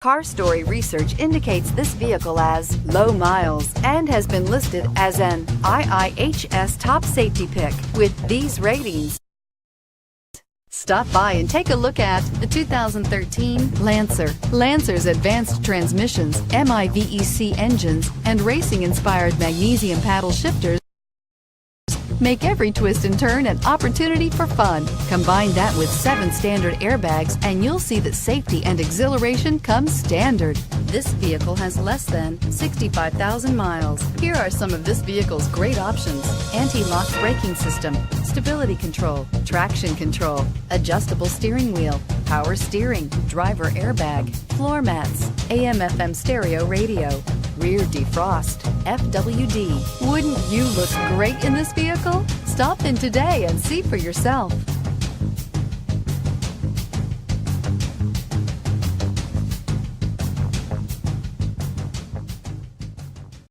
Car Story research indicates this vehicle as low miles and has been listed as an IIHS top safety pick with these ratings. Stop by and take a look at the 2013 Lancer. Lancer's advanced transmissions, MIVEC engines, and racing-inspired magnesium paddle shifters make every twist and turn an opportunity for fun. Combine that with 7 standard airbags and you'll see that safety and exhilaration come standard. This vehicle has less than 65,000 miles. Here are some of this vehicle's great options: anti-lock braking system, stability control, traction control, adjustable steering wheel, power steering, driver airbag, floor mats, AM/FM stereo radio, rear defrost, FWD. Wouldn't you look great in this vehicle? Stop in today and see for yourself.